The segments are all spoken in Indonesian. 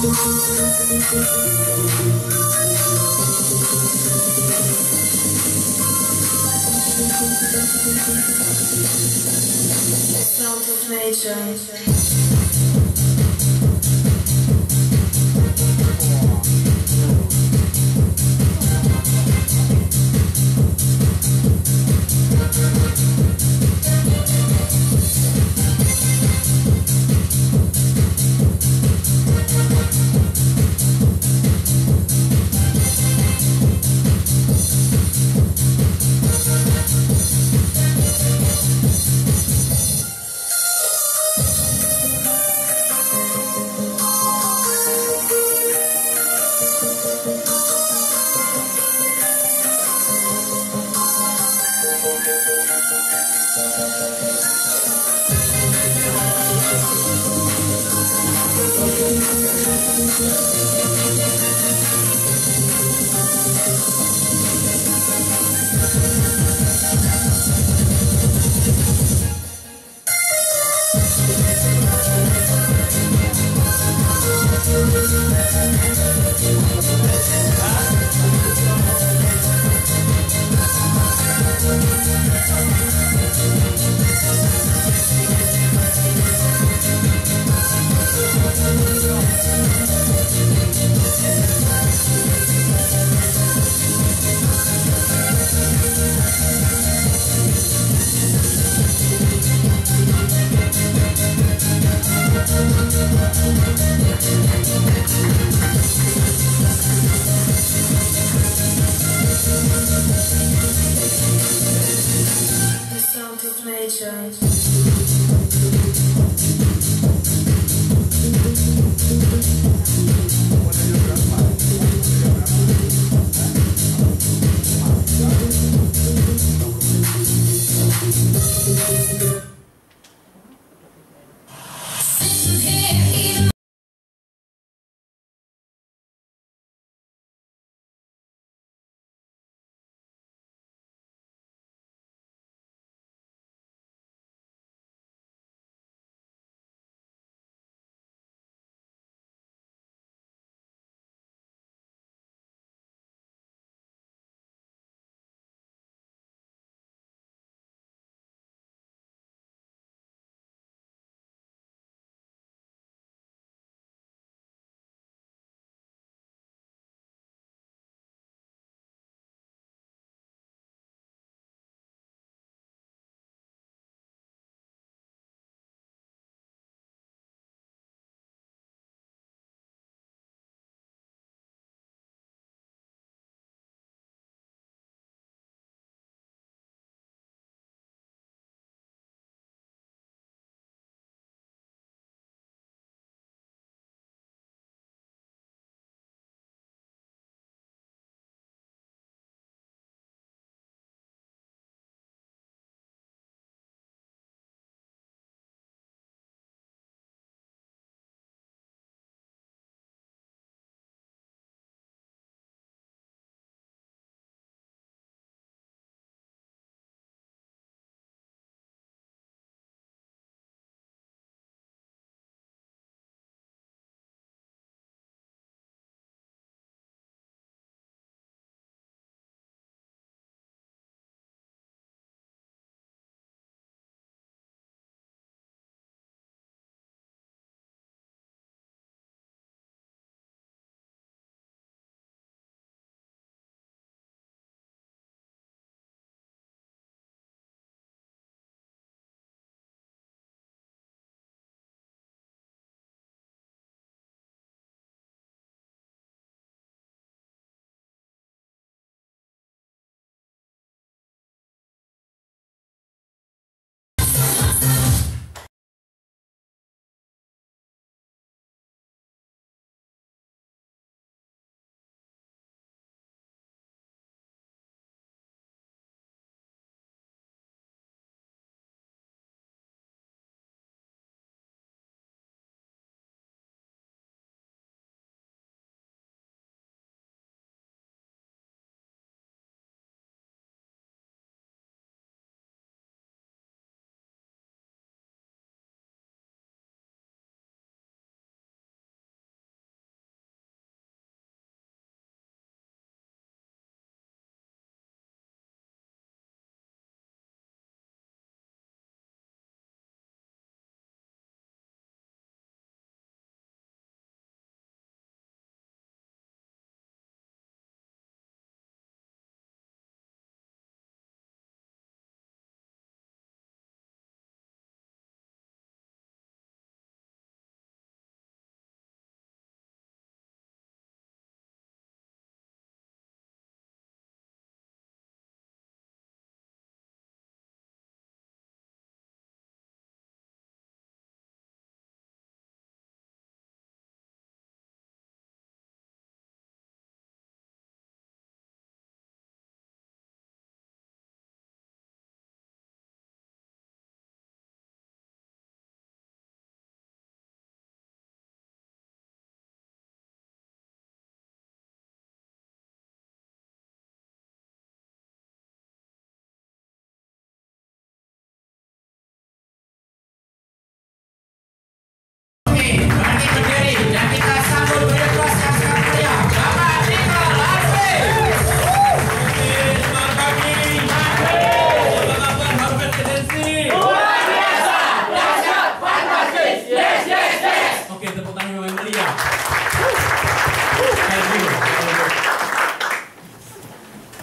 Sounds of nature.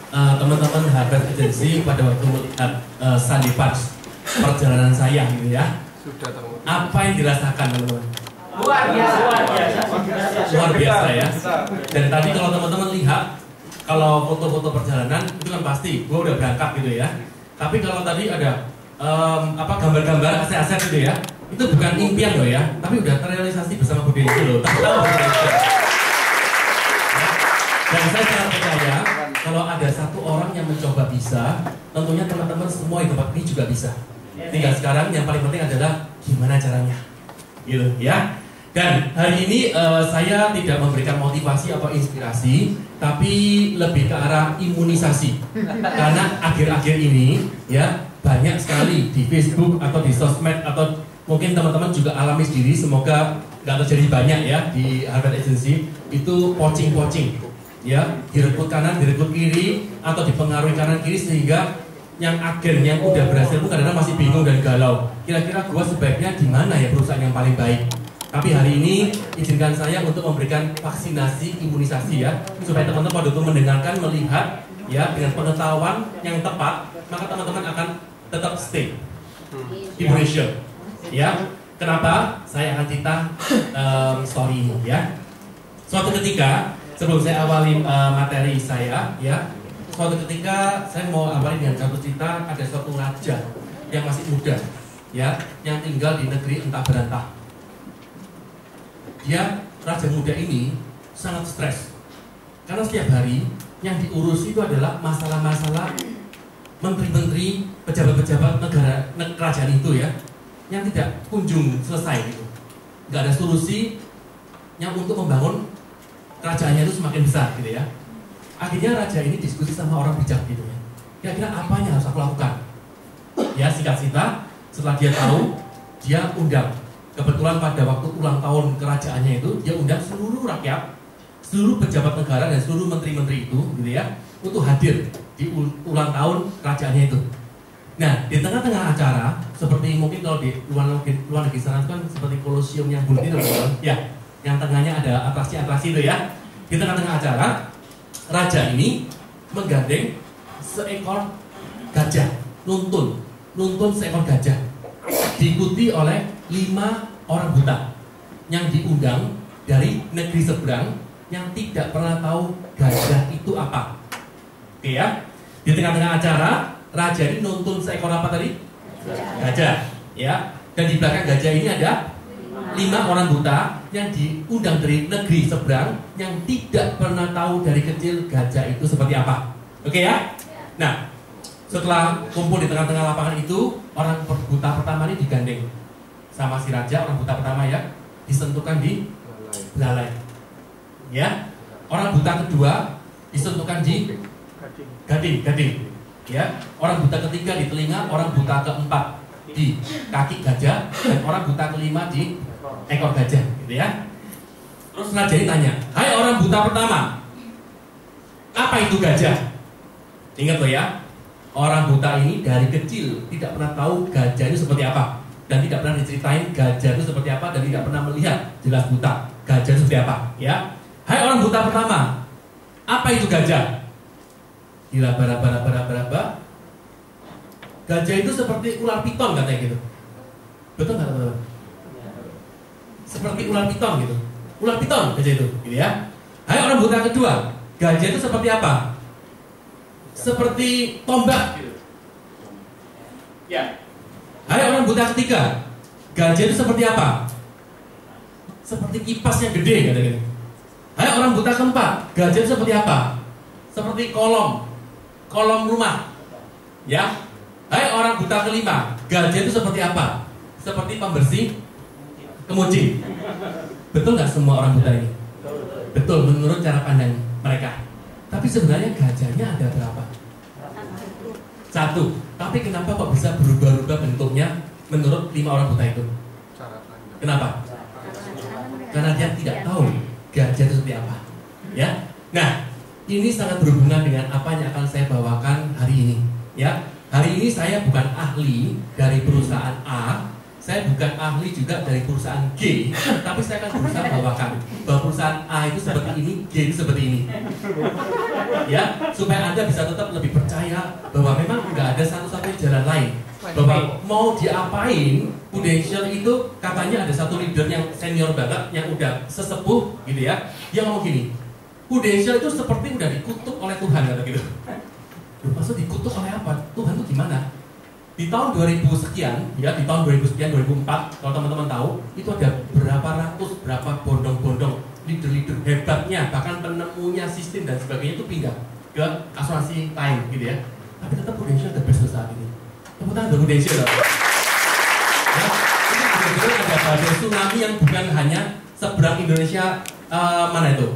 Teman-teman Harvard Agency pada waktu melihat Sunday Parks perjalanan saya gitu ya, apa yang dirasakan teman-teman? Luar biasa. Luar biasa ya. Dan tadi kalau teman-teman lihat, kalau foto-foto perjalanan itu kan pasti gue udah berangkat gitu ya. Tapi kalau tadi ada gambar-gambar aset-aset gitu ya, itu bukan impian loh ya, tapi udah terrealisasi bersama Budi itu loh. Dan saya sangat percaya kalau ada satu orang yang mencoba bisa, tentunya teman-teman semua di tempat ini juga bisa. Tinggal sekarang yang paling penting adalah gimana caranya, gitu ya. Dan hari ini saya tidak memberikan motivasi atau inspirasi, tapi lebih ke arah imunisasi. Karena akhir-akhir ini ya banyak sekali di Facebook atau di sosmed atau mungkin teman-teman juga alami sendiri, semoga nggak terjadi banyak ya di Harvard Agency, itu poaching ya, direkrut kanan, direkrut kiri, atau dipengaruhi kanan kiri, sehingga yang agen yang udah berhasil pun kadang-kadang masih bingung dan galau. Kira-kira gua sebaiknya di mana ya perusahaan yang paling baik? Tapi hari ini izinkan saya untuk memberikan vaksinasi imunisasi ya, supaya teman-teman waktu itu mendengarkan, melihat ya dengan pengetahuan yang tepat, maka teman-teman akan tetap stay di Indonesia. Ya, kenapa? Saya akan cerita story ini ya. Suatu ketika, sebelum saya awali materi saya ya, suatu ketika saya mau awali dengan satu cerita. Ada suatu raja yang masih muda ya, yang tinggal di negeri entah berantah. Dia, raja muda ini sangat stres karena setiap hari yang diurus itu adalah masalah-masalah menteri-menteri, pejabat-pejabat negara kerajaan itu ya, yang tidak kunjung selesai gitu. Nggak ada solusi yang untuk membangun kerajaannya itu semakin besar gitu ya. Akhirnya raja ini diskusi sama orang bijak gitu ya. Kira-kira apa yang harus aku lakukan? Ya singkat cerita, setelah dia tahu, dia undang. Kebetulan pada waktu ulang tahun kerajaannya itu, dia undang seluruh rakyat, seluruh pejabat negara dan seluruh menteri-menteri itu gitu ya, untuk hadir di ulang tahun kerajaannya itu. Nah, di tengah-tengah acara, seperti mungkin kalau di luar negeri sana kan seperti kolosium yang bulat itu ya, yang tengahnya ada atraksi-atraksi itu ya. Di tengah-tengah acara, raja ini menggandeng seekor gajah, nuntun seekor gajah, diikuti oleh 5 orang buta yang diundang dari negeri seberang yang tidak pernah tahu gajah itu apa. Oke ya, di tengah-tengah acara raja ini nuntun seekor apa tadi? Gajah ya. Dan di belakang gajah ini ada 5 orang buta yang diundang dari negeri seberang yang tidak pernah tahu dari kecil gajah itu seperti apa. Oke ya? Nah, setelah kumpul di tengah-tengah lapangan itu, orang buta pertama ini digandeng sama si raja. Orang buta pertama ya, disentuhkan di belalai ya. Orang buta kedua disentuhkan di gading ya. Orang buta ketiga di telinga, orang buta keempat di kaki gajah, dan orang buta kelima di ekor gajah gitu ya. Terus raja ini tanya, "Hai orang buta pertama, apa itu gajah?" Ingat loh ya, orang buta ini dari kecil tidak pernah tahu gajah itu seperti apa, dan tidak pernah diceritain gajah itu seperti apa, dan tidak pernah melihat, jelas buta, gajah itu seperti apa ya. "Hai orang buta pertama, apa itu gajah?" Diraba-raba. Gajah itu seperti ular piton katanya gitu. Betul nggak teman-teman? Seperti ular piton gitu. Ular piton gajah itu, gitu ya. "Hai orang buta kedua, gajah itu seperti apa?" "Seperti tombak." Gitu. Ya. "Hai orang buta ketiga, gajah itu seperti apa?" "Seperti kipas yang gede," katanya gitu. "Hai orang buta keempat, gajah itu seperti apa?" "Seperti kolom rumah." Ya. "Hai orang buta kelima, gajah itu seperti apa?" "Seperti pembersih kemucing." Betul nggak semua orang buta ini? Betul, menurut cara pandang mereka. Tapi sebenarnya gajahnya ada berapa? 1. Tapi kenapa kok bisa berubah-ubah bentuknya menurut 5 orang buta itu? Kenapa? Karena dia tidak tahu gajah itu seperti apa. Ya. Nah, ini sangat berhubungan dengan apa yang akan saya bawakan hari ini. Ya. Hari ini saya bukan ahli dari perusahaan A. saya bukan ahli juga dari perusahaan G, tapi saya akan berusaha bawakan bahwa perusahaan A itu seperti ini, G itu seperti ini. Ya, supaya Anda bisa tetap lebih percaya bahwa memang nggak ada satu-satunya jalan lain. Bahwa mau diapain, Prudential itu katanya ada satu leader yang senior banget, yang udah sesepuh gitu ya, yang ngomong gini, Prudential itu seperti udah dikutuk oleh Tuhan kata gitu. Loh, maksud dikutuk oleh apa? Tuhan itu gimana? Di tahun 2000 sekian, ya di tahun 2000 sekian, 2004, kalau teman-teman tahu, itu ada berapa ratus, berapa bondong-bondong leader-leader hebatnya, bahkan penemunya sistem dan sebagainya itu pindah ke asuransi lain gitu ya. Tapi tetap Prudential the best saat ini. Tepuk tangan untuk Prudential loh. Ya, ini benar-benar ada badai tsunami yang bukan hanya seberang Indonesia, mana itu,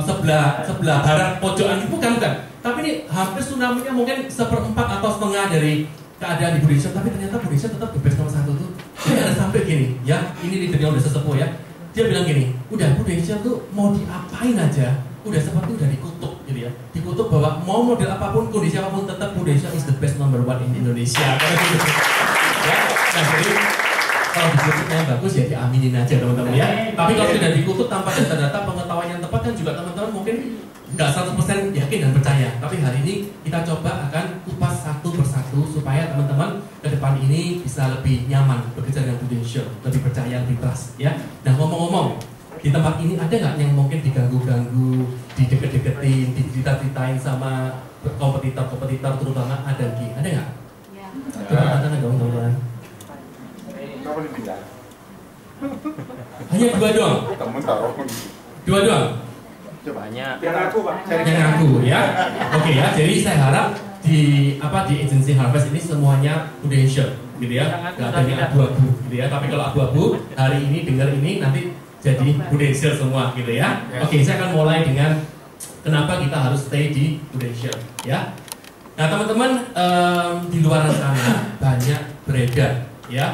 sebelah barat pojokan, bukan. Tapi ini hampir tsunami-nya mungkin 1/4 atau setengah dari keadaan di Prudential, tapi ternyata Prudential tetap the best nomor 1 tuh. Jadi ada sampai gini, ya, ini leadernya udah sesepuh ya. Dia bilang gini, udah Prudential tuh mau diapain aja, udah seperti udah dikutuk gitu ya. Dikutuk bahwa mau model apapun, kondisi apapun, tetap Prudential is the best number 1 in Indonesia. Ya, nah jadi kalau dikutuk yang bagus ya diaminin aja teman-teman ya. Tapi kalau sudah dikutuk tanpa data-data pengetahuan yang tepat kan juga teman-teman mungkin nggak 100% yakin dan percaya. Tapi hari ini kita coba akan kupas satu persatu supaya teman-teman ke depan ini bisa lebih nyaman bekerja dengan Prudential, lebih percaya, lebih trust ya. Nah ngomong-ngomong, di tempat ini ada nggak yang mungkin diganggu-ganggu, dideket-deketin, dicerita-ceritain sama kompetitor-kompetitor terutama A dan G? Ada nggak? Ya. Coba tangan dong teman-teman. Hanya 2 doang? Temen taruh 2 doang? Banyak. Yang aku Pak. Yang aku ya. Oke ya, jadi saya harap di agensi Harvest ini semuanya Prudential gitu ya. Nggak ada yang abu-abu gitu ya. Tapi kalau abu-abu hari ini dengar ini nanti jadi Prudential semua gitu ya. Oke, saya akan mulai dengan kenapa kita harus stay di Prudential ya. Nah teman-teman, di luar sana banyak beredar ya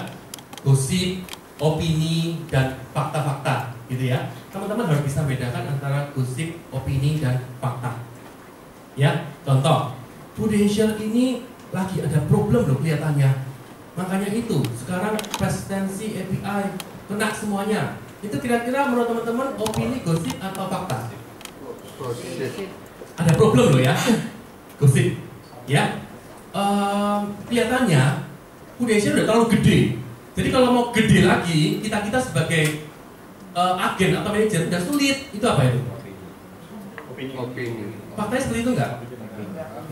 gosip, opini, dan fakta-fakta gitu ya. Teman-teman harus bisa bedakan antara gosip, opini, dan fakta. Ya, contoh, Prudential ini lagi ada problem loh kelihatannya. Makanya itu, sekarang presidensi API kena semuanya. Itu kira-kira menurut teman-teman opini, gosip, atau fakta? Ada problem loh ya, gosip. Ya, kelihatannya Prudential udah terlalu gede. Jadi kalau mau gede lagi, kita sebagai agen atau manajer udah sulit. Itu apa itu? Opini. Faktanya seperti itu enggak?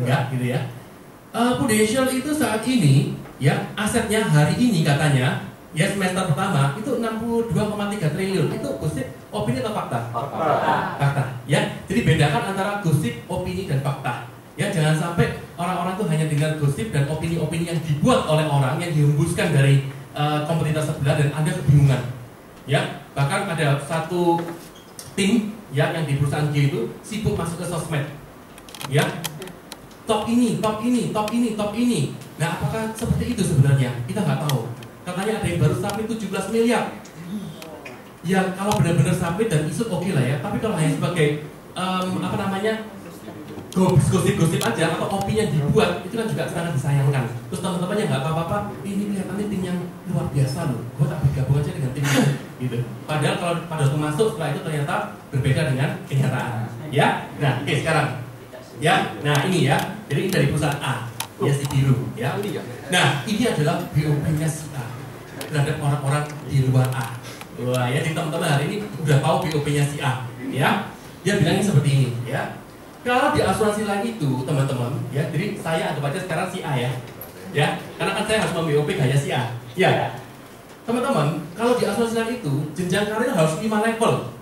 Enggak gitu ya. Prudential itu saat ini ya asetnya hari ini katanya ya semester pertama itu 62,3 triliun. Itu gosip, opini atau fakta? Fakta. Ya. Jadi bedakan antara gosip, opini dan fakta. Ya jangan sampai orang-orang tuh hanya dengar gosip dan opini-opini yang dibuat oleh orang yang dihembuskan dari kompetitor sebelah dan Anda kebingungan. Ya, bahkan ada satu tim ya yang di perusahaan G itu sibuk masuk ke sosmed. Ya. Top ini. Nah, apakah seperti itu sebenarnya? Kita nggak tahu. Katanya ada yang baru submit 17 miliar. Ya, kalau benar-benar submit dan isu oke lah ya. Tapi kalau hanya sebagai gosip-gosip aja atau opini yang dibuat itu kan juga sangat disayangkan. Terus teman-teman yang nggak tahu apa-apa, ini kelihatannya tim yang luar biasa loh. Gue tak bergabung aja dengan tim ini, gitu. Padahal kalau pada waktu masuk setelah itu ternyata berbeda dengan kenyataan. Ya, nah oke sekarang. Ya, nah ini ya. Jadi ini dari perusahaan A, ya si biru. Ya. Nah ini adalah BOP-nya si A terhadap orang-orang di luar A. Wah ya, jadi teman-teman hari ini udah tahu BOP-nya si A. Ya, dia bilangnya seperti ini. Ya. Kalau di asuransi lain itu, teman-teman, ya, jadi saya anggap aja sekarang si A ya, karena kan saya harus mem-BOP gaya si A, ya. Teman-teman, kalau di asuransi lain itu jenjang karir harus 5 level.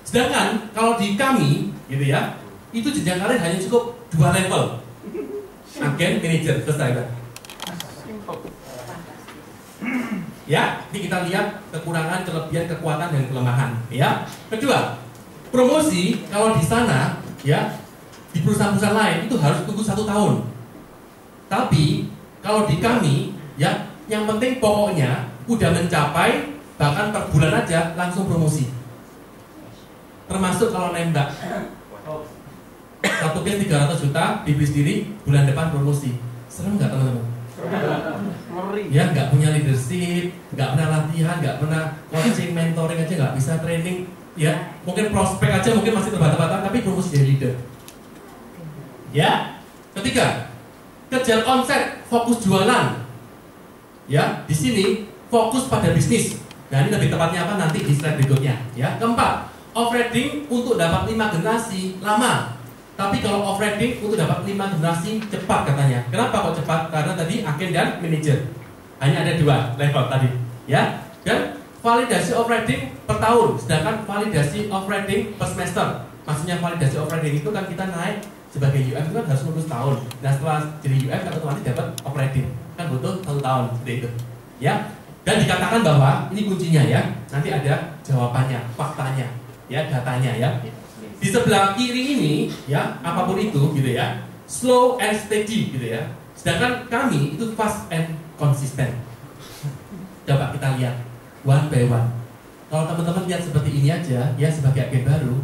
Sedangkan kalau di kami, gitu ya, itu jenjang karir hanya cukup 2 level. Agen, manajer, selesai kan? Ya, ini kita lihat kekurangan, kelebihan, kekuatan dan kelemahan. Ya, kedua. Promosi kalau di sana ya di perusahaan-perusahaan lain itu harus tunggu 1 tahun. Tapi kalau di kami ya yang penting pokoknya udah mencapai bahkan per bulan aja langsung promosi. Termasuk kalau nembak. Satu case 300 juta dibeli sendiri bulan depan promosi. Serem nggak teman-teman? Ya, nggak punya leadership, nggak pernah latihan, nggak pernah coaching, mentoring aja nggak bisa, training, ya mungkin prospek aja mungkin masih terbata-bata, tapi belum mesti jadi leader. Ya, ketiga, kejar omset, fokus jualan. Ya, di sini fokus pada bisnis. Nah, ini lebih tepatnya apa nanti di slide berikutnya. Ya, keempat, operating untuk dapat 5 generasi lama. Tapi kalau operating untuk dapat 5 generasi cepat katanya. Kenapa kok cepat? Karena tadi agen dan manajer. Hanya ada 2 level tadi. Ya, dan validasi operating per tahun, sedangkan validasi operating per semester. Maksudnya validasi operating itu kan kita naik sebagai UM itu kan harus lulus tahun. Nah, setelah jadi UM kan otomatis dapat operating. Kan butuh 1 tahun seperti itu. Ya. Dan dikatakan bahwa ini kuncinya ya. Nanti ada jawabannya, faktanya, ya, datanya ya. Di sebelah kiri ini ya, apapun itu gitu ya, slow and steady gitu ya. Sedangkan kami itu fast and consistent. Coba kita lihat one by one. Kalau teman-teman lihat seperti ini aja ya, sebagai agen baru,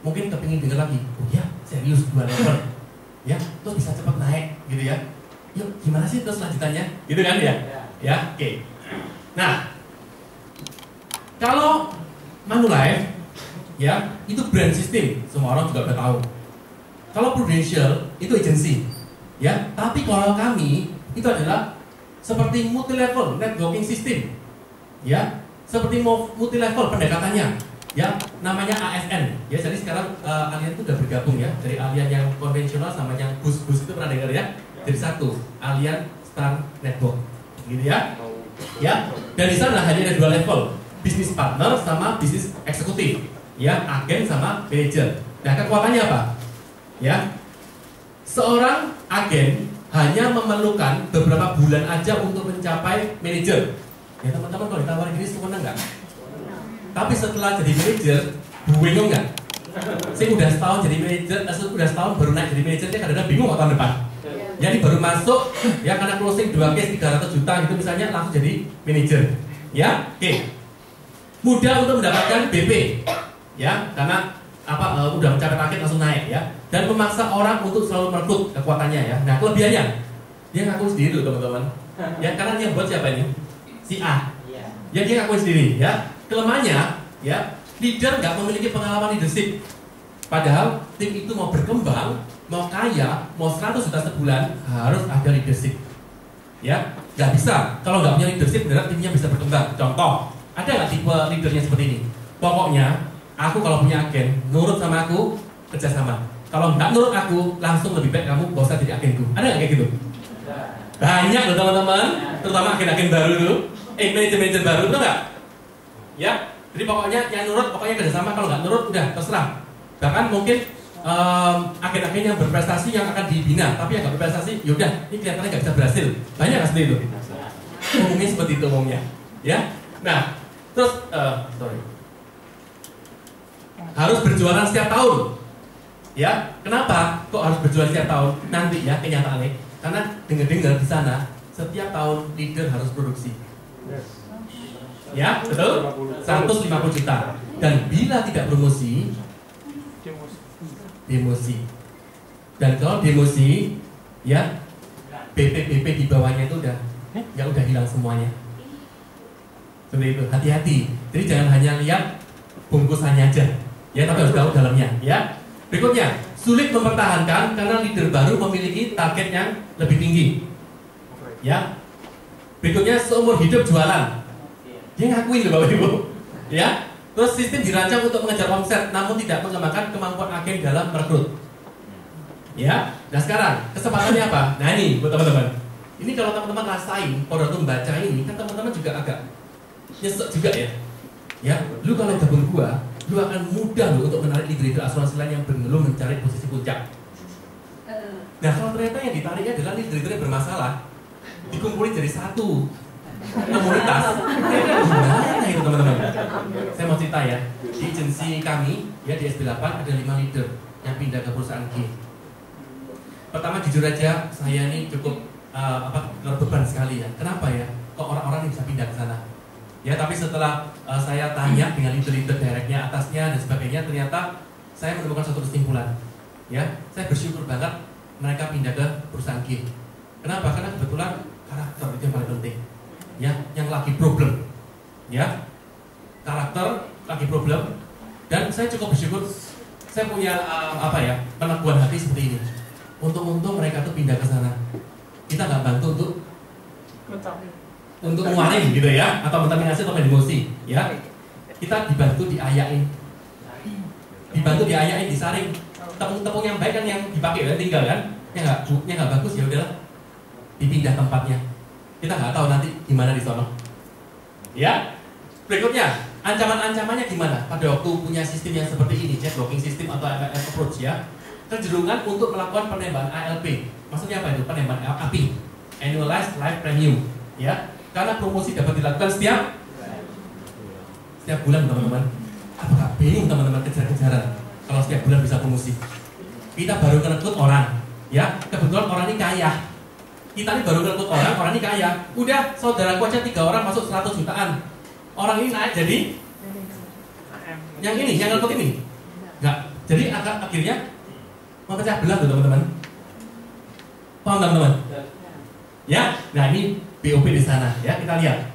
mungkin kepingin dengar lagi. Oh ya, serius 2 level. Ya, terus bisa cepat naik gitu ya. Yuk, gimana sih terus lanjutannya? Gitu kan ya? Ya, oke. Nah, kalau Manulife ya, itu brand system, semua orang juga udah tahu. Kalau Prudential itu agency, ya. Tapi kalau kami itu adalah seperti multi level networking system, ya. Seperti multi level pendekatannya, ya. Namanya ASN, ya. Jadi sekarang kalian itu udah bergabung ya, dari alian yang konvensional sama yang bus-bus itu pernah dengar ya. Jadi satu, alian Star Network, gitu ya. Ya, dan di sana hanya ada 2 level, bisnis partner sama bisnis eksekutif, ya, agen sama manajer. Nah, kekuatannya apa? Ya, seorang agen hanya memerlukan beberapa bulan aja untuk mencapai manajer. Ya, teman-teman kalau ditawarin gini senang nggak? Tapi setelah jadi manajer, bingung nggak? Saya udah setahun jadi manajer, udah setahun baru naik jadi manajer, dia kadang-kadang bingung tahun depan. Jadi baru masuk, ya karena closing 2 case 300 juta gitu misalnya langsung jadi manajer. Ya, oke. Mudah untuk mendapatkan BP, ya karena apa udah mencapai target langsung naik ya. Dan memaksa orang untuk selalu merekrut kekuatannya ya. Nah, kelebihannya dia ngaku sendiri loh teman-teman. Ya karena dia buat siapa ini? Si A. Ya dia ngaku sendiri ya. Kelemahannya ya leader nggak memiliki pengalaman leadership. Padahal tim itu mau berkembang, mau kaya, mau 100 juta sebulan harus ada leadership. Ya, nggak bisa. Kalau nggak punya leadership, beneran timnya bisa berkembang. Contoh, ada nggak tipe leadernya seperti ini? Pokoknya, aku kalau punya agen, nurut sama aku, kerjasama. Kalau nggak nurut aku, langsung lebih baik kamu gak usah jadi agenku. Ada nggak kayak gitu? Banyak loh teman-teman, terutama agen-agen baru dulu, manajer-manajer baru, betul nggak? Ya, jadi pokoknya yang nurut, pokoknya kerjasama. Kalau nggak nurut, udah terserah. Bahkan mungkin agen-agen yang berprestasi yang akan dibina, tapi yang nggak berprestasi, yaudah, ini kelihatannya nggak bisa berhasil. Banyak nggak seperti itu? Umumnya seperti itu umumnya, ya. Nah, terus harus berjualan setiap tahun, ya. Kenapa? Kok harus berjualan setiap tahun? Nanti ya kenyataannya, karena dengar-dengar di sana setiap tahun leader harus produksi. Ya, betul? 150 juta. Dan bila tidak promosi, demosi. Dan kalau demosi, ya BP di bawahnya itu udah hilang semuanya. Seperti itu, hati-hati. Jadi jangan hanya lihat bungkusannya aja, ya, tapi harus tahu dalamnya. Ya. Berikutnya, sulit mempertahankan karena leader baru memiliki target yang lebih tinggi. Ya. Berikutnya, seumur hidup jualan. Dia ngakuin loh Bapak Ibu. Ya. Terus sistem dirancang untuk mengejar omset, namun tidak mengembangkan kemampuan agen dalam merekrut. Ya, nah sekarang kesempatannya apa? Nah ini buat teman-teman. Ini kalau teman-teman rasain, pada waktu membaca ini, kan teman-teman juga agak nyesek juga ya. Ya, lu kalau gabung gua, lu akan mudah lu untuk menarik leader asuransi lain yang belum mencari posisi puncak. Nah kalau ternyata yang ditariknya adalah leader yang bermasalah, dikumpulin jadi satu komunitas, gimana itu teman-teman? Saya mau cerita ya, di agensi kami ya di SB8 ada 5 leader yang pindah ke perusahaan G. Pertama jujur aja saya ini cukup beban sekali ya. Kenapa ya? Kok orang-orang ini bisa pindah ke sana? Ya tapi setelah saya tanya dengan leader-leader directnya, atasnya dan sebagainya, ternyata saya menemukan satu kesimpulan. Ya, saya bersyukur banget mereka pindah ke perusahaan G. Kenapa? Karena kebetulan karakter itu yang paling penting. ya, yang lagi problem, ya, karakter lagi problem, dan saya cukup bersyukur saya punya peneguhan hati seperti ini. Untung-untung mereka tuh pindah ke sana. Kita nggak bantu untuk nguarin gitu ya, atau menterminasi atau emosi, ya. Kita dibantu diayain, disaring. Tepung-tepung yang baik kan yang dipakai dan tinggal kan, yang nggak bagus ya udahlah dipindah tempatnya. Kita nggak tahu nanti gimana di sono. Ya, berikutnya ancaman-ancamannya gimana? Pada waktu punya sistem yang seperti ini, jet blocking system atau AMF approach ya, kecenderungan untuk melakukan penembakan ALP. Maksudnya apa itu? Penembakan API, Annualized Life Premium, ya. Karena promosi dapat dilakukan setiap bulan teman-teman. Apakah bingung teman-teman kejar-kejaran kalau setiap bulan bisa promosi? Kita baru ngerekrut orang, ya. Kebetulan orang ini kaya. Kita ini baru ngerekrut orang ini kaya. Udah, saudaraku aja 3 orang masuk 100 jutaan. Orang ini naik jadi yang ngerekrut ini. Enggak. Jadi akhirnya memecah belah tuh teman-teman. Paham teman-teman? Ya. Nah, ini BOP di sana, ya. Kita lihat.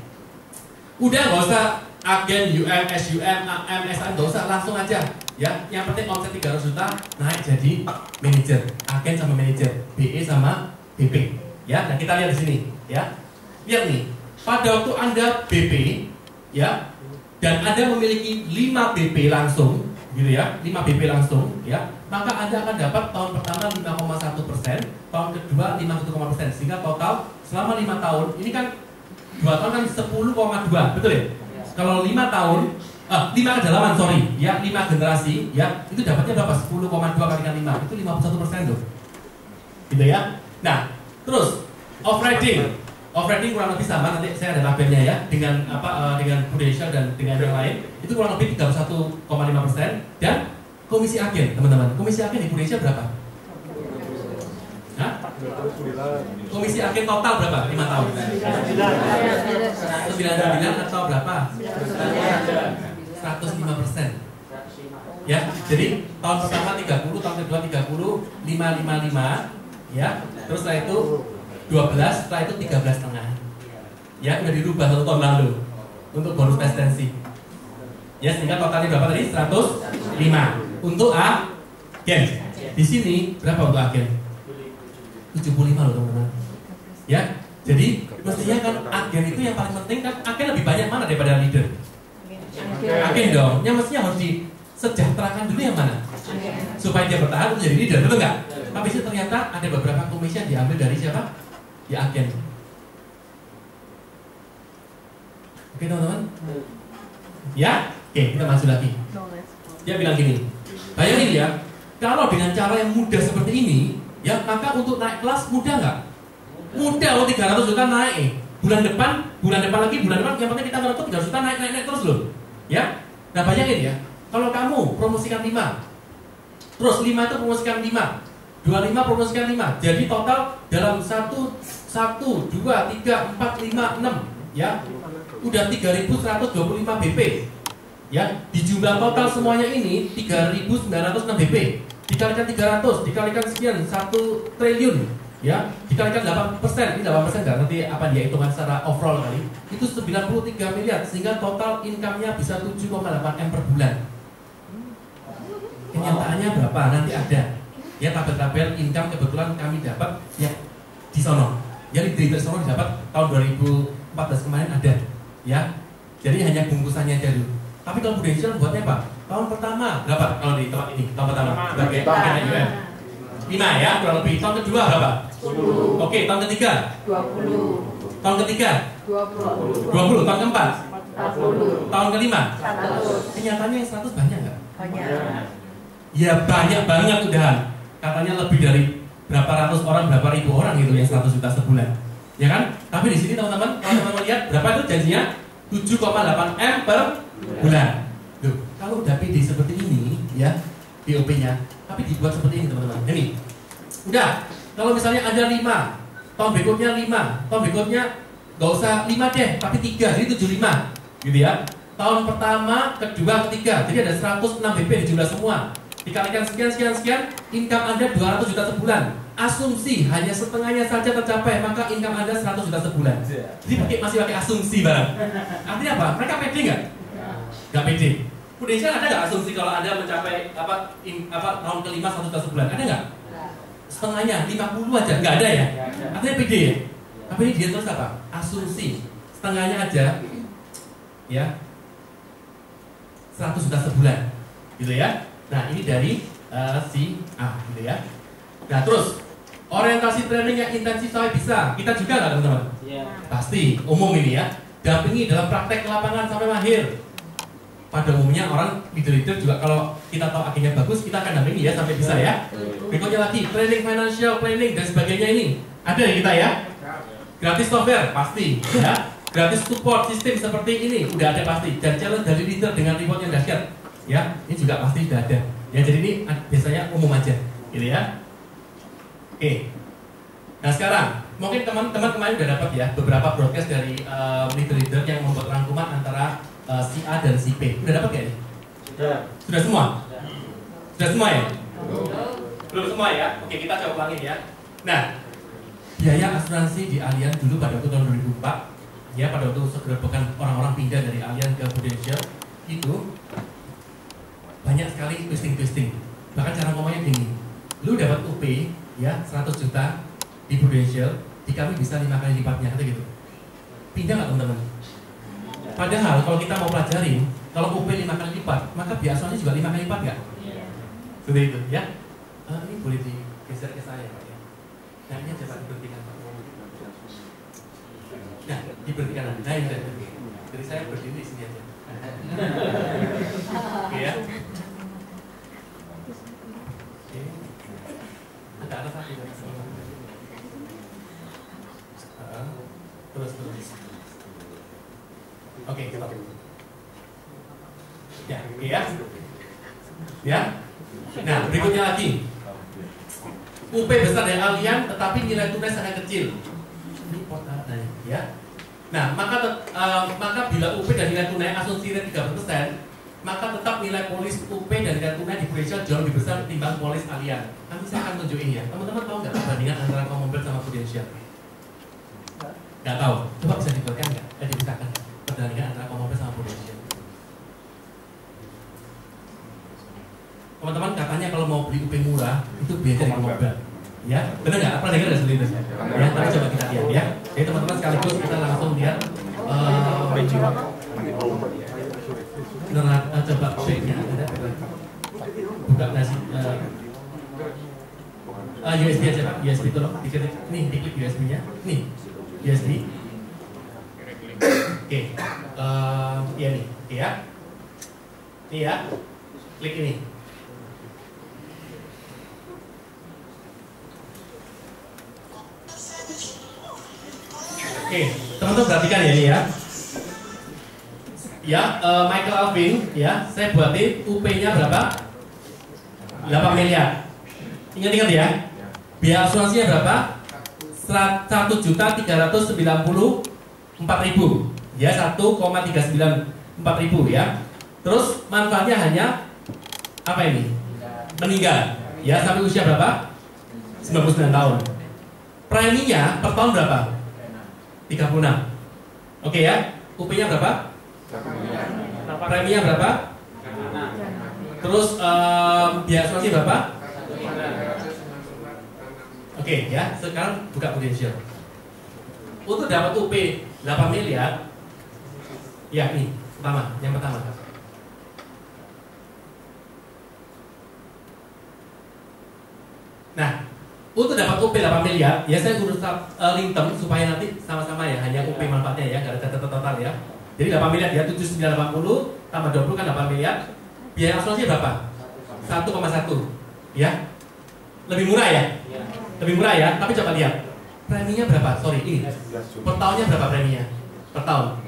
Udah nggak usah agen UM, SUM, AM, SM, nggak usah, langsung aja. Ya, yang penting omset 300 juta naik jadi manajer, agen sama manajer, BE sama BP. Ya, nah kita lihat di sini, ya. Lihat nih, pada waktu Anda BP, ya, dan Anda memiliki 5 BP langsung, gitu ya, 5 BP langsung, ya, maka Anda akan dapat tahun pertama 5,1%, tahun kedua 5,1%, sehingga total selama 5 tahun, ini kan 2 tahun kan 10,2, betul ya? Kalau 5 tahun, 5 kedalaman, sorry, ya, 5 generasi, ya, itu dapatnya berapa? 10,2 kali 5, itu 51% tuh, gitu ya. Nah, terus off-rating kurang lebih sama, nanti saya ada tabelnya ya, dengan dengan Prudential dan dengan yang lain, itu kurang lebih 31,5%, dan komisi agen, teman-teman, komisi agen di Prudential berapa? Hah? Komisi agen total berapa? 5 tahun? 99 atau berapa? 105%. Ya, jadi tahun pertama 30, tahun kedua 30, 555, ya. Terus setelah itu 12, setelah itu 13,5. Ya, udah dirubah 1 tahun lalu untuk bonus prestasi. Ya, sehingga totalnya berapa tadi? 105 untuk agen. Di sini berapa untuk agen? 75 loh teman-teman. Ya, jadi mestinya kan agen itu yang paling penting kan, agen lebih banyak mana daripada leader? Agen dong. Yang mestinya harus disejahterakan dulu yang mana? Supaya dia bertahan menjadi leader, betul nggak? Tapi itu ternyata ada beberapa komisi yang diambil dari siapa? Ya agen. Oke teman-teman? Ya? Oke, kita masuk lagi. Dia bilang gini, bayangin ya, kalau dengan cara yang mudah seperti ini, ya, maka untuk naik kelas mudah nggak? Mudah, 300 juta naik. Bulan depan lagi, yang penting kita merekrut 300 juta naik terus loh. Ya, nah bayangin ya, kalau kamu promosikan 5, terus 5 itu promosikan 5, 25 promosikan 5, jadi total dalam 1, 2, 3, 4, 5, 6, ya, udah 3.125 BP. Ya, di jumlah total semuanya ini 3.906 BP. Dikalikan 300, dikalikan sekian, 1 triliun, ya, dikalikan 8%, ini 8% nggak ngerti apa dia hitungan secara overall kali, itu 93 miliar, sehingga total income-nya bisa 7,8 M per bulan. Kenyataannya berapa? Nanti ada, ya, tabel-tabel income kebetulan kami dapat, ya, di sono. Jadi di sono didapat tahun 2014 kemarin ada, ya, jadi hanya bungkusannya aja dulu. Tapi kalau Prudential buatnya apa? Tahun pertama berapa kalau di tempat ini? Tahun pertama sebagai agen UM 5 ya, kurang lebih. Tahun kedua berapa? 10. Oke, tahun ketiga 20. Tahun ketiga 20. Tahun keempat 40. Tahun kelima 100. Kenyataannya yang 100 banyak nggak? Banyak. Ya banyak banget udahan. Katanya lebih dari berapa ratus orang, berapa ribu orang gitu yang 100 juta sebulan, ya kan? Tapi di sini teman-teman, kalau teman-teman lihat berapa itu janjinya? 7,8 M per bulan. Loh, kalau udah PD seperti ini, ya, BOP-nya, tapi dibuat seperti ini teman-teman. Ini, udah. Kalau misalnya ada 5, tahun berikutnya 5, tahun berikutnya nggak usah 5 deh, tapi 3, jadi 75, gitu ya. Tahun pertama, kedua, ketiga, jadi ada 106 BP di jumlah semua. Dikalikan sekian, income Anda 200 juta sebulan. asumsi hanya setengahnya saja tercapai, maka income Anda 100 juta sebulan. Jadi masih pakai asumsi barang. Artinya apa? Mereka pede nggak? Nggak pede. Prudential ada nggak asumsi kalau Anda mencapai tahun kelima 1 juta sebulan? Ada nggak? Setengahnya 50 aja, nggak ada ya? Artinya pede ya? Tapi ini dia terus apa? Asumsi setengahnya aja, ya 100 juta sebulan, gitu ya? Nah ini dari si A, gitu ya. Nah terus orientasi training yang intensif sampai bisa, kita juga nggak teman-teman? Pasti, umum ini ya. Dampingi dalam praktek lapangan sampai mahir. Pada umumnya orang leader juga kalau kita tahu akhirnya bagus, kita akan dampingi ya sampai bisa ya. Berikutnya lagi, training financial planning dan sebagainya ini ada ya kita ya. Gratis software pasti ya. Gratis support sistem seperti ini udah ada pasti. Dan challenge dari leader dengan reward yang dahsyat ya, ini juga pasti sudah ada. Ya jadi ini biasanya umum aja, gitu ya. Oke. Nah sekarang mungkin teman-teman kemarin udah dapat ya beberapa broadcast dari leader-leader yang membuat rangkuman antara si A dan si B. Udah dapat ya? Sudah semua? Sudah semua ya? Belum semua ya? Oke, kita coba ulangin ya. Nah, biaya asuransi di Allianz dulu pada waktu tahun 2004, ya pada waktu segerombolan orang-orang pindah dari Allianz ke Prudential itu banyak sekali twisting. Bahkan cara ngomongnya gini, lu dapat UP ya 100 juta di Prudential, di kami bisa 5 kali lipatnya, kata gitu. Pindah nggak teman-teman? Padahal kalau kita mau pelajarin, kalau UP 5 kali lipat, maka biaya asuransi juga 5 kali lipat nggak? Seperti itu ya. Ini boleh digeser ke saya Pak ya. Nah ini coba diberhentikan Pak. Nah diberhentikan nanti. Nah ini jadi saya berdiri di sini aja. Oke ya. Oke. Ada satu dari sini. Terus. Oke, kita. Ya, oke ya. Ya. Nah, berikutnya lagi. UP besar dari Allianz tetapi nilai tunai sangat kecil. Ini potongan ya. Nah, maka bila UP dan nilai tunai asumsi rate 3%, maka tetap nilai polis UP dan nilai tunai di Prudential jauh lebih besar ketimbang polis Allianz. Nanti saya akan tunjukin ya. Teman-teman tahu nggak perbandingan antara Commonwealth sama Prudential? Nggak tahu. Coba bisa dibuatkan nggak? Dibukakan perbandingan antara Commonwealth sama Prudential. Teman-teman katanya kalau mau beli UP murah itu beda dengan Commonwealth. Ya, benar nggak? Pernah dengar nggak seperti itu? Ya, tapi coba kita lihat ya. Jadi teman-teman sekaligus kita langsung lihat. Coba backnya ada. Buka nasi. USB aja Pak, USB tolong diklik. Nih, diklik USB-nya. Nih, USB. Oke, iya nih, ya. Nih ya, klik ini. Oke, teman-teman perhatikan ya ini ya. Ya, Michael Alvin, ya, saya buatin UP-nya berapa? 8 miliar. Ingat-ingat ya. Biaya asuransinya berapa? 1.394.000. Ya, 1,394.000 ya. Terus manfaatnya hanya apa ini? Meninggal. Ya, sampai usia berapa? 99 tahun. Preminya per tahun berapa? 36. Oke ya. UP-nya berapa? Preminya berapa? Terus biaya asuransi berapa? Oke ya, sekarang buka Prudential. Untuk dapat UP 8 miliar, ya nih, yang pertama. Nah, untuk dapat UP 8 miliar, ya saya urus lintem supaya nanti sama-sama ya, hanya UP manfaatnya ya, nggak ada catatan total ya. Jadi 8 miliar ya, 7.980 tambah 20 kan 8 miliar. Biaya asuransi berapa? 1,1 ya. Lebih murah ya? Lebih murah ya, tapi coba lihat. Preminya berapa? Sorry, ini. Per tahunnya berapa preminya? Per tahun.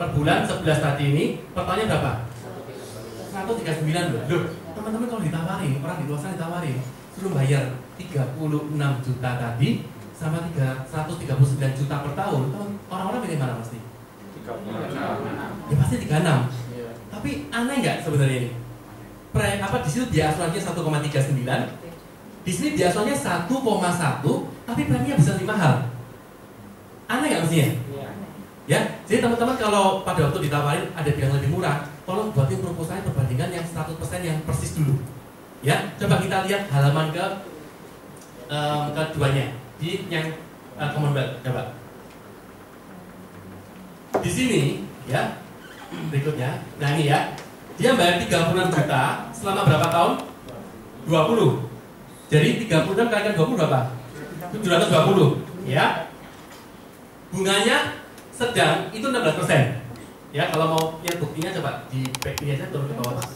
Per bulan 11 tadi ini, per tahunnya berapa? 139 loh. Teman-teman kalau ditawarin, orang di luar sana ditawarin, suruh bayar 36 juta tadi sama 139 juta per tahun, orang-orang pilih mana pasti? 36. Ya pasti 36. Tapi aneh nggak sebenarnya ini? Di situ biaya asuransinya 1,39, Di sini biasanya 1,1, tapi preminya bisa lebih mahal. Aneh nggak mestinya? Ya, jadi teman-teman kalau pada waktu ditawarin ada yang lebih murah, tolong buatin proposalnya perbandingan yang 100% yang persis dulu. Ya, coba kita lihat halaman keduanya di yang Commonwealth, coba. Di sini, ya, berikutnya. Nah ini ya, dia bayar 36 juta selama berapa tahun? 20. Jadi 36 kalikan 20 berapa? 720, ya. Bunganya sedang itu 16%. Ya, kalau mau lihat buktinya coba di back ini aja turun ke bawah, Pak.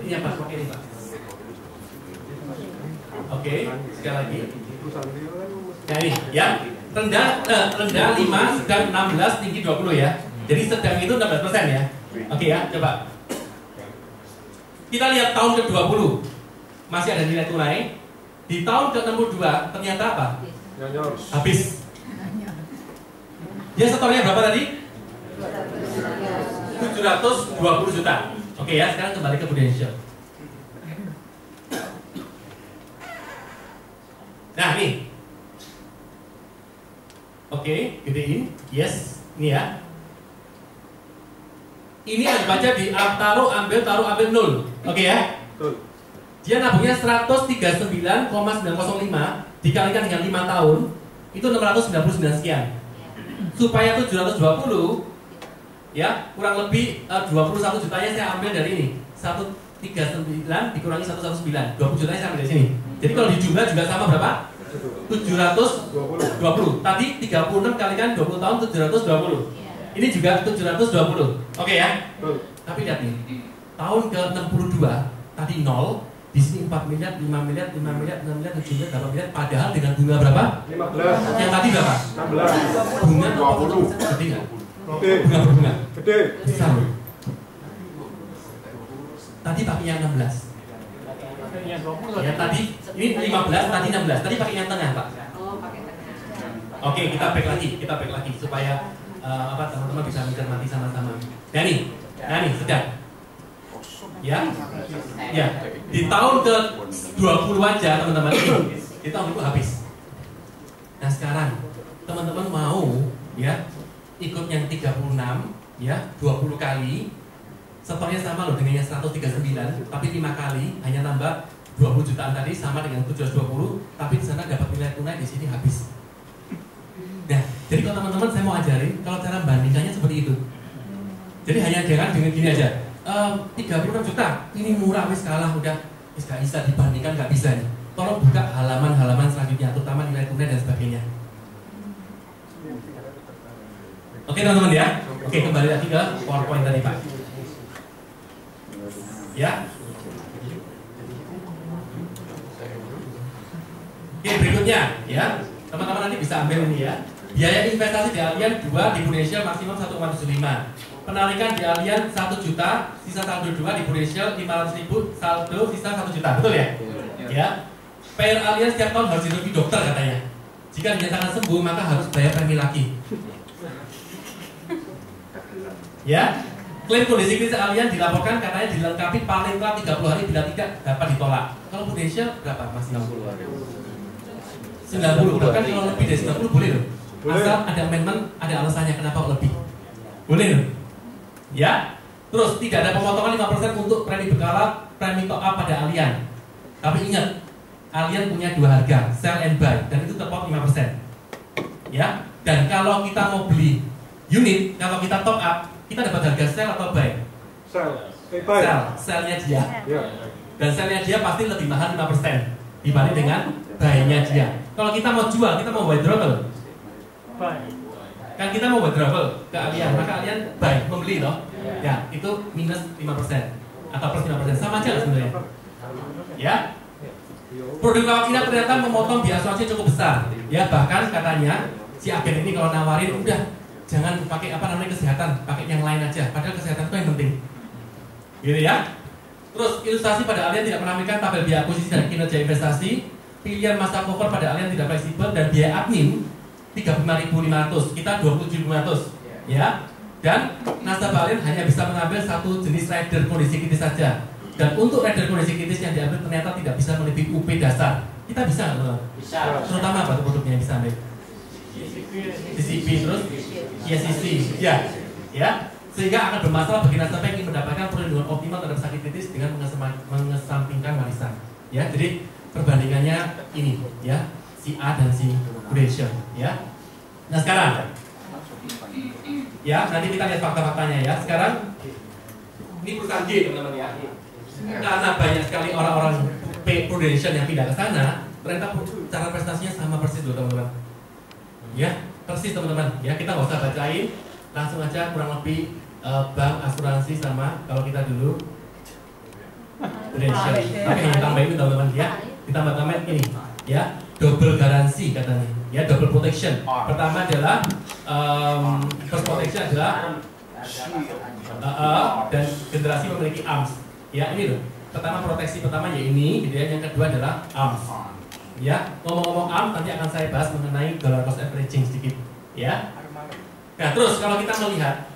Ini apa? Pakai ini, Pak. Oke, sekali lagi. Nah ini, ya. Rendah 5, sedang 16, tinggi 20 ya. Jadi sedang itu 16% ya. Oke ya, coba. Kita lihat tahun ke-20. Masih ada nilai tunai. Di tahun ke-62 ternyata apa? Habis. Dia setornya berapa tadi? 720 juta. Oke ya, sekarang kembali ke Prudential. Nah, nih. Oke, gedein. Yes, ini ya. Ini anggap aja di taruh ambil 0. Oke ya. Dia nabungnya 139,905 dikalikan dengan 5 tahun itu 699 sekian. Supaya 720 ya, kurang lebih 21 jutanya saya ambil dari ini. 139 dikurangi 119, 20 jutanya saya ambil dari sini. Jadi kalau dijumlah juga sama berapa? 720. Tadi 36 kalikan 20 tahun 720. Ini juga 720. Oke ya. Tapi lihat nih. Tahun ke-62 tadi 0, di sini 4 miliar, 5 miliar, 5 miliar, 6 miliar, 7 miliar, 8 miliar, padahal dengan bunga berapa? 15. Yang tadi berapa? 16. Bunga 20. Gede nggak? Bunga berbunga. Gede. Besar. Tadi pakai yang 16. Ya tadi ini 15, tadi 16. Tadi pakai yang tengah, Pak. Oke, kita back lagi supaya teman-teman bisa mencermati sama-sama. Nah nih sedang. Ya, di tahun ke-20 aja teman-teman ini, di tahun itu habis. Nah sekarang teman-teman mau ya ikut yang 36 ya 20 kali, setornya sama loh dengan yang 139, tapi 5 kali hanya tambah 20 jutaan tadi sama dengan 720, tapi di sana dapat nilai tunai, di sini habis. Nah, jadi kalau teman-teman saya mau ajarin kalau cara bandingkannya seperti itu. Jadi hanya jangan dengan gini aja. 36 juta, ini murah wis kalah udah, wis gak bisa dibandingkan, gak bisa nih. Tolong buka halaman-halaman selanjutnya, terutama nilai tunai dan sebagainya. Oke teman-teman ya. Oke, kembali lagi ke PowerPoint tadi Pak. Ya. Oke, berikutnya ya. Teman-teman nanti bisa ambil ini ya. Biaya investasi di Allianz 2 di Prudential maksimum 1,75. Penarikan di Allianz 1 juta, sisa saldo 2 di Prudential 500.000, saldo sisa 1 juta, betul ya? Ya. PR Allianz setiap tahun harus direview dokter katanya. Jika dinyatakan sembuh maka harus bayar premi lagi. Ya. Klaim kondisi kritis Allianz dilaporkan katanya dilengkapi paling telat 30 hari bila tidak dapat ditolak. Kalau Prudential berapa Mas? 90. Bahkan kalau lebih dari 90 boleh loh. Asal ada amendment, ada alasannya kenapa lebih. Boleh loh. Ya, terus tidak ada pemotongan 5% untuk premi berkala, premi top up pada Allianz. Tapi ingat, Allianz punya dua harga, sell and buy, dan itu top up 5%. Ya, dan kalau kita mau beli unit, kalau kita top up, kita dapat harga sell atau buy? Sell-nya dia. Dan sell-nya dia pasti lebih mahal 5% dibanding dengan buy-nya dia. Kalau kita mau jual, kita mau withdrawal. Kan kita mau withdrawal ke Allianz, maka Allianz buy, membeli loh. Ya, itu minus 5% atau plus 5%, sama aja sebenarnya. Ya. Produk kawakilan ternyata memotong biaya asuransi cukup besar. Ya, bahkan katanya si agen ini kalau nawarin udah jangan pakai kesehatan, pakai yang lain aja. Padahal kesehatan itu yang penting. Gitu ya. Terus ilustrasi pada Allianz tidak menampilkan tabel biaya akuisisi dan kinerja investasi. Pilihan masa cover pada Allianz tidak fleksibel dan biaya admin 35.500, kita 27.500 ya. Dan nasabah Allianz hanya bisa mengambil satu jenis rider kondisi kritis saja. Dan untuk rider kondisi kritis yang diambil ternyata tidak bisa melebihi UP dasar. Kita bisa, Bisa. terutama apa produknya yang bisa ambil? CCP terus ISCC, ya. Sehingga akan bermasalah bagi nasabah yang ingin mendapatkan perlindungan optimal terhadap sakit kritis dengan mengesampingkan warisan. Ya, jadi perbandingannya ini, ya, si A dan si Prudential, ya. Nah sekarang, ya, nanti kita lihat fakta-faktanya ya. Sekarang ini perusahaan G teman-teman ya. Karena banyak sekali orang-orang Prudential yang pindah ke sana, ternyata cara prestasinya sama persis loh teman-teman. Ya, persis teman-teman. Ya, kita nggak usah bacain, langsung aja kurang lebih bank, asuransi sama kalau kita dulu Prudential. Oke, ditambah ini teman-teman ya. Ditambah ini, ya, double garansi katanya, ya, double protection. Pertama adalah first protection adalah dan generasi memiliki ARMS. Ya, ini loh. Pertama proteksi pertama ya ini, gitu ya. Yang kedua adalah ARMS. Ya, ngomong-ngomong ARMS nanti akan saya bahas mengenai dollar cost averaging sedikit, ya. Nah, terus kalau kita melihat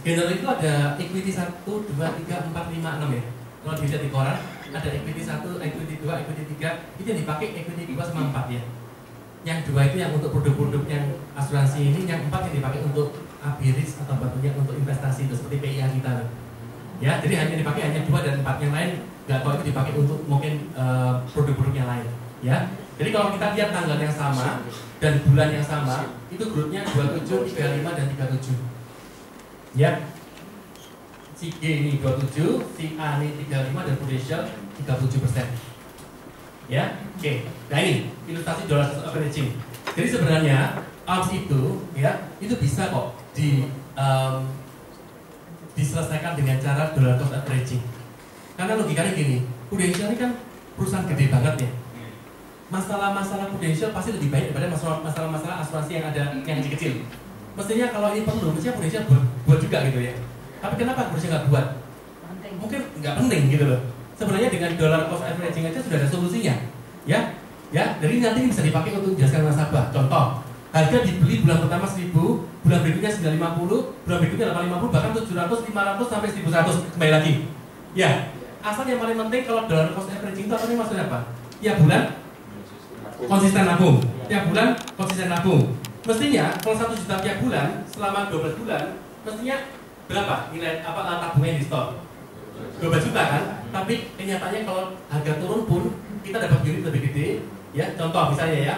general itu ada equity 1, 2, 3, 4, 5, 6 ya. Kalau dilihat di koran ada equity 1, equity 2, equity 3, itu yang dipakai equity 2 sama 4 ya. Yang 2 itu yang untuk produk-produk yang asuransi ini, yang 4 yang dipakai untuk abiris atau batunya untuk investasi itu seperti PIA kita. Ya, jadi hanya dipakai hanya 2 dan 4, yang lain nggak tahu itu dipakai untuk mungkin produk-produk yang lain. Ya, jadi kalau kita lihat tanggal yang sama dan bulan yang sama, itu grupnya 27, 35 dan 37. Ya, si G ini 27, si A ini 35 dan Prudential 37%. Ya, oke. Nah ini ilustrasi dollar cost averaging. Jadi sebenarnya ARMS itu, ya, itu bisa kok diselesaikan dengan cara dollar cost averaging. Karena logikanya gini, Prudential ini kan perusahaan gede banget ya. Masalah-masalah Prudential pasti lebih baik daripada masalah-masalah asuransi yang ada yang kecil-kecil. Mestinya kalau ini perlu, mestinya Prudential buat juga gitu ya. Tapi kenapa Prudential nggak buat? Mungkin nggak penting gitu loh. Sebenarnya dengan dollar cost averaging aja sudah ada solusinya, ya. Jadi nanti ini bisa dipakai untuk menjelaskan nasabah. Contoh, harga dibeli bulan pertama 1000, bulan berikutnya 950, bulan berikutnya 850, bahkan 700, 500 sampai 1100 kembali lagi. Ya, asal yang paling penting kalau dollar cost averaging itu apa maksudnya apa? Ya bulan konsisten nabung, tiap bulan konsisten nabung. Mestinya kalau 1 juta tiap bulan selama 12 bulan, mestinya berapa nilai tabungan di store? 12 juta kan? Tapi kenyataannya kalau harga turun pun kita dapat unit lebih gede. Ya, contoh misalnya ya,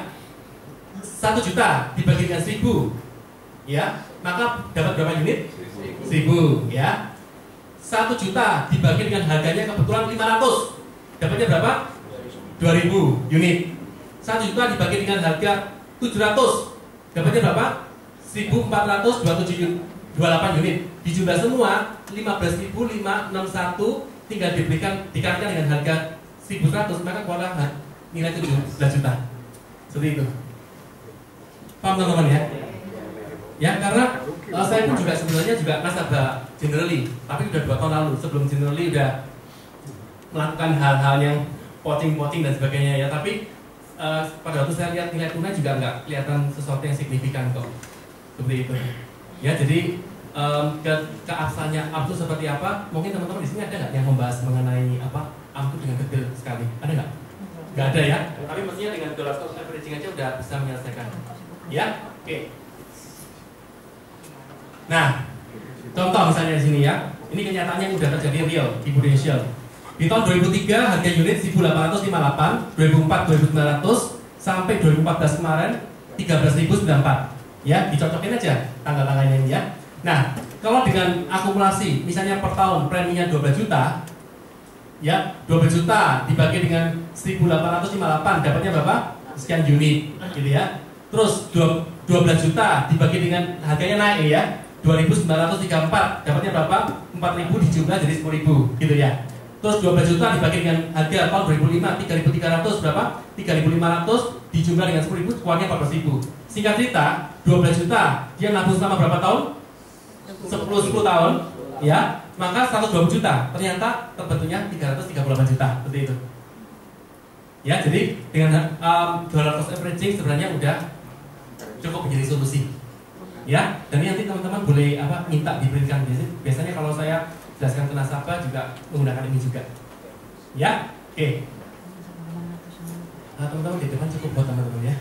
1 juta dibagi dengan 1000, ya, maka dapat berapa unit? 1000, ya. 1 juta dibagi dengan harganya kebetulan 500, dapatnya berapa? 2000 unit. 1 juta dibagi dengan harga 700, dapatnya berapa? 1428 unit. Dijumlah semua 15.561, tinggal dikalikan dengan harga 1.100, maka keluarlah nilai 17 juta. Seperti itu. Paham teman-teman ya? Ya, karena saya pun juga sebenarnya juga nasabah Generali, tapi udah 2 tahun lalu. Sebelum Generali udah melakukan hal-hal yang poaching dan sebagainya ya. Tapi pada waktu saya lihat nilai tunai juga nggak kelihatan sesuatu yang signifikan kok. Seperti itu. Ya, jadi keabsahannya ARMS itu seperti apa? Mungkin teman-teman di sini ada nggak yang membahas mengenai apa ARMS itu dengan detail sekali? Ada nggak? Nggak ada ya. Tapi mestinya dengan dollar cost averaging aja udah bisa menyelesaikan. Ya, oke. Nah, contoh misalnya di sini ya. Ini kenyataannya udah terjadi real di Prudential. Di tahun 2003 harga unit 1858, 2004 2900, sampai 2014 kemarin 13.094. Ya, dicocokin aja tanggal-tanggalnya ini ya. Nah, kalau dengan akumulasi, misalnya per tahun preminya 12 juta, ya 12 juta dibagi dengan 1858, dapatnya berapa? Sekian unit, gitu ya. Terus 12 juta dibagi dengan harganya naik ya, 2.934, dapatnya berapa? 4.000 dijumlah jadi 10.000, gitu ya. Terus 12 juta dibagi dengan harga tahun 2005 3.300 berapa? 3.500 dijumlah dengan 10.000, keluarnya 14.000. Singkat cerita, 12 juta dia nabung selama berapa tahun? 10 tahun, ya. Maka 120 juta ternyata terbentuknya 338 juta, seperti itu. Ya, jadi dengan dollar cost averaging sebenarnya udah cukup menjadi solusi. Ya, dan ini nanti teman-teman boleh minta diberikan. Biasanya kalau saya jelaskan ke nasabah juga menggunakan ini juga. Ya, oke. Nah, teman-teman di depan cukup buat teman-teman ya.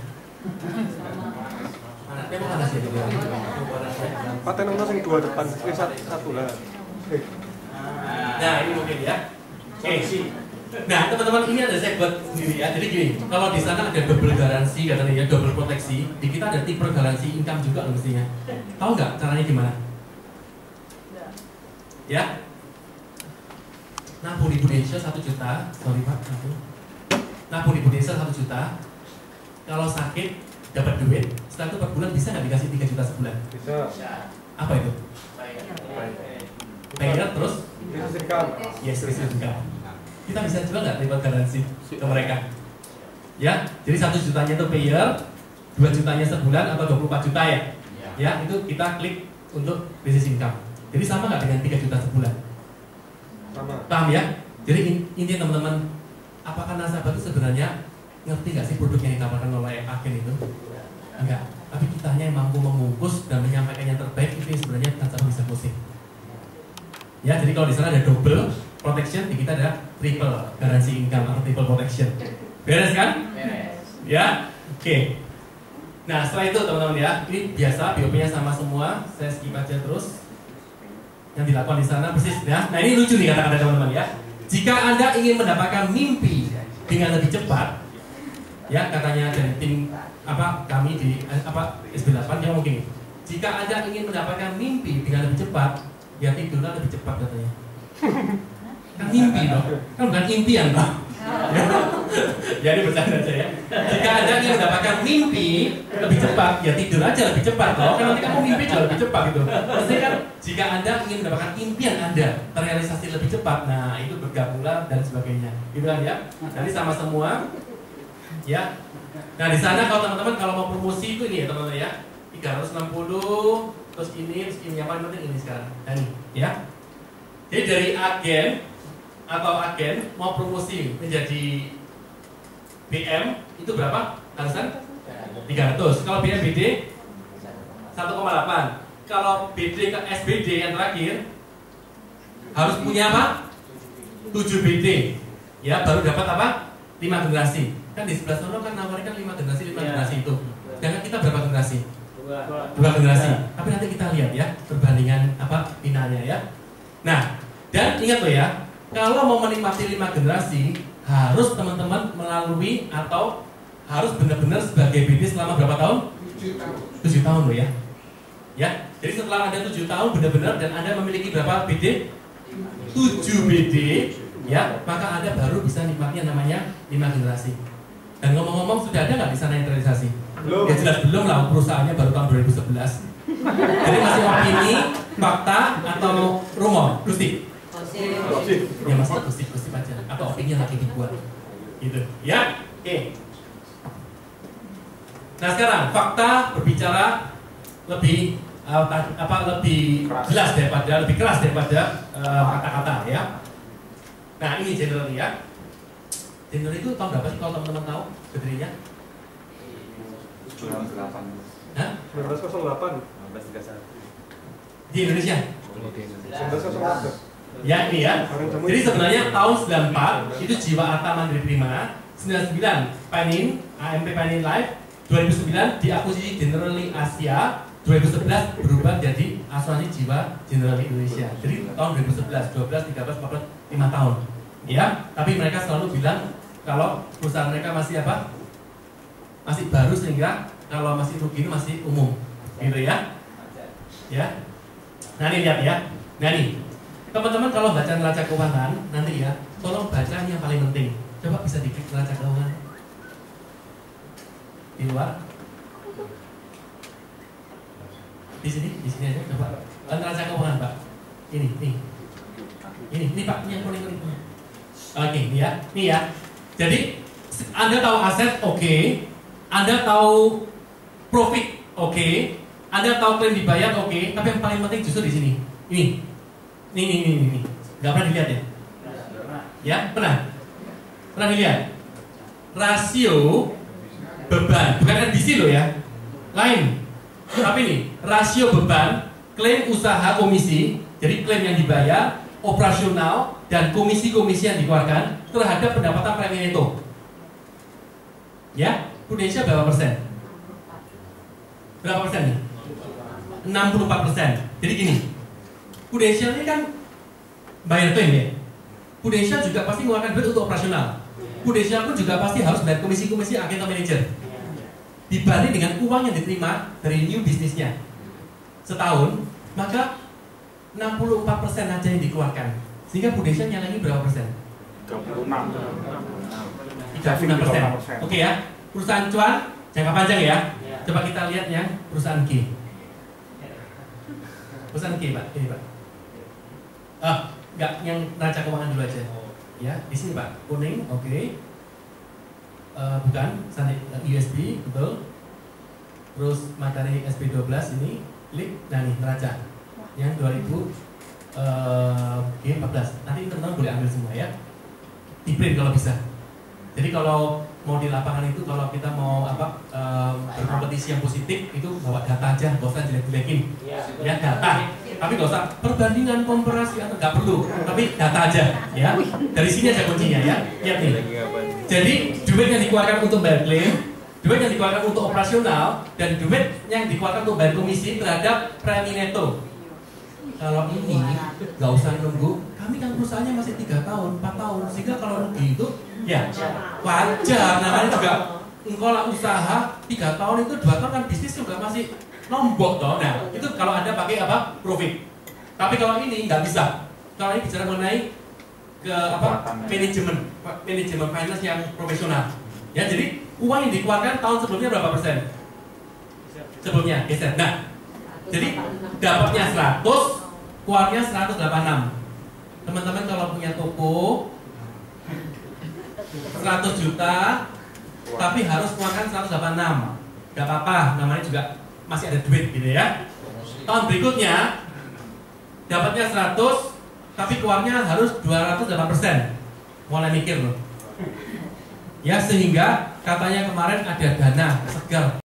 Mana? Dia mau mana sih? Paten nomor yang 2 depan, satu lah. Nah, ini mungkin ya. Oke. Nah, teman-teman ini ada saya buat sendiri ya. Jadi gini, kalau di sana ada double garansi katanya ya, double proteksi. Di kita ada triple garansi income juga loh mestinya. Tahu nggak caranya gimana? Ya. Nabung di Indonesia 1 juta, sorry Pak, nabung di Indonesia 1 juta. Kalau sakit dapat duit, setelah itu per bulan bisa nggak dikasih 3 juta sebulan? Bisa. Apa itu? Payer terus? Yes, income. Kita bisa jual nggak triple garansi ke mereka? Ya, jadi 1 jutanya itu payer, 2 jutanya sebulan atau 24 juta ya? Ya, itu kita klik untuk business income. Jadi sama nggak dengan 3 juta sebulan? Sama. Paham ya? Jadi intinya teman-teman, apakah nasabah itu sebenarnya ngerti nggak sih produk yang ditawarkan oleh agen itu? Enggak. Tapi kitanya yang mampu membungkus dan menyampaikan yang terbaik, itu sebenarnya nasabah bisa pusing. Ya, jadi kalau di sana ada double protection, di kita ada triple garansi income atau triple protection. Beres kan? Beres. Ya, oke. Nah, setelah itu teman-teman ya, ini biasa BOP-nya sama semua. Saya skip aja terus. Yang dilakukan di sana persis ya. Nah, ini lucu nih kata-kata teman-teman ya. Jika Anda ingin mendapatkan mimpi dengan lebih cepat, ya katanya dari tim kami di SB8 yang mungkin. Jika Anda ingin mendapatkan mimpi dengan lebih cepat, ya tidurlah lebih cepat katanya. Kan mimpi dong, kan bukan impian dong. Ya ini bercanda aja ya. Jika Anda ingin mendapatkan mimpi lebih cepat, ya tidur aja lebih cepat loh. Kan nanti kamu mimpi juga lebih cepat gitu. Maksudnya kan jika Anda ingin mendapatkan impian Anda terrealisasi lebih cepat, nah itu bergabunglah dan sebagainya. Gitu kan ya. Nanti sama semua. Ya. Nah di sana kalau teman-teman kalau mau promosi itu ini ya teman-teman ya. 360 terus ini yang paling penting ini sekarang. Nah ini ya. Jadi dari agen mau promosi menjadi BM itu berapa? Harusan 300. Kalau BMBD 1,8. Kalau BD ke SBD yang terakhir harus punya apa? 7 BD. Ya, baru dapat apa? 5 generasi. Kan di sebelah sana kan nawarkan 5 generasi itu. Sedangkan kita berapa generasi? 2 generasi. Tapi nanti kita lihat ya perbandingan finalnya ya. Nah, dan ingat loh ya, kalau mau menikmati 5 generasi harus teman-teman melalui atau harus benar-benar sebagai BD selama berapa tahun? 7 tahun loh ya. Ya, jadi setelah Anda 7 tahun benar-benar dan Anda memiliki berapa BD? 7 BD, ya, maka Anda baru bisa nikmatnya namanya 5 generasi. Dan ngomong-ngomong sudah ada nggak di sana internalisasi? Belum. Ya jelas belum lah, perusahaannya baru tahun 2011. Jadi masih opini, fakta atau rumor, lustik. Ya masih lustik aja. Atau opini lagi dibuat, gitu. Ya, oke. Nah sekarang fakta berbicara lebih lebih jelas daripada lebih keras daripada kata-kata ya. Nah ini general ya. General itu tahun berapa sih kalau teman-teman tahu berdirinya? 1908. Hah? 1908. 1931. Di Indonesia? 1908. Ya ini ya. Jadi sebenarnya tahun 94 itu Jiwa Arta Mandiri Prima, 99 Panin AMP Panin Life, 2009 diakuisisi Generali Asia, 2011 berubah jadi Asuransi Jiwa Generali Indonesia. Jadi tahun 2011, 12, 13, 14, 5 tahun. Ya, tapi mereka selalu bilang kalau perusahaan mereka masih apa? Masih baru sehingga kalau masih rugi itu masih umum. Gitu ya. Ya. Nah ini lihat ya. Nah nih, teman-teman kalau baca neraca keuangan nanti ya, tolong baca yang paling penting. Coba bisa diklik neraca keuangan. Di luar. Di sini aja coba. Neraca keuangan, Pak. Ini Pak, ini yang paling penting. Oke, ini ya. Jadi Anda tahu aset, oke. Anda tahu profit, oke. Anda tahu klaim dibayar, oke. Tapi yang paling penting justru di sini. Ini. Gak pernah dilihat ya? Ya, pernah dilihat? Rasio beban, bukan NBC loh ya. Lain. Tapi nih, rasio beban, klaim usaha komisi. Jadi klaim yang dibayar operasional dan komisi-komisi yang dikeluarkan terhadap pendapatan premi neto. Ya, Prudential berapa persen? Berapa persen nih? 64%. Jadi gini, Prudential ini kan bayar klaim ya. Prudential juga pasti mengeluarkan duit untuk operasional. Prudential pun juga pasti harus bayar komisi-komisi agen atau manajer. Dibanding dengan uang yang diterima dari new bisnisnya setahun, maka 64% aja yang dikeluarkan. Sehingga Prudential nyalangi berapa persen? 36%. Oke ya. Perusahaan cuan jangka panjang ya. Coba kita lihat yang perusahaan G. Perusahaan G, Pak. Ini, Pak. Enggak, yang neraca keuangan dulu aja. Ya, di sini, Pak. Kuning, oke. Bukan, USB, betul. Terus materi SP12 ini, klik, nah nih neraca. Yang 2014. Nanti teman-teman boleh ambil semua ya. Di print kalau bisa. Jadi kalau mau di lapangan itu, kalau kita mau berkompetisi yang positif itu bawa data aja, nggak usah jelek-jelekin. Ya data, tapi nggak usah perbandingan komparasi atau nggak perlu, tapi data aja. Ya dari sini aja kuncinya ya. Lihat nih. Jadi duit yang dikeluarkan untuk bayar klaim, duit yang dikeluarkan untuk operasional, dan duit yang dikeluarkan untuk bayar komisi terhadap premi neto. Kalau ini nggak usah nunggu, kami kan perusahaannya masih 3 tahun, 4 tahun, sehingga kalau rugi itu ya wajar. Namanya juga kalau usaha 3 tahun itu 2 tahun kan bisnis juga masih nombok toh. Nah itu kalau Anda pakai apa? Profit. Tapi kalau ini nggak bisa. Kalau ini bicara mengenai ke apa? Manajemen finance yang profesional. Ya jadi uang yang dikeluarkan tahun sebelumnya berapa persen? Sebelumnya geser. Nah jadi dapatnya 100, keluarnya 186. Teman-teman kalau punya toko 100 juta tapi harus keluarkan 186, gak apa-apa, namanya juga masih ada duit gitu ya. Tahun berikutnya dapatnya 100 tapi keluarnya harus 208%. Mulai mikir loh ya, sehingga katanya kemarin ada dana segar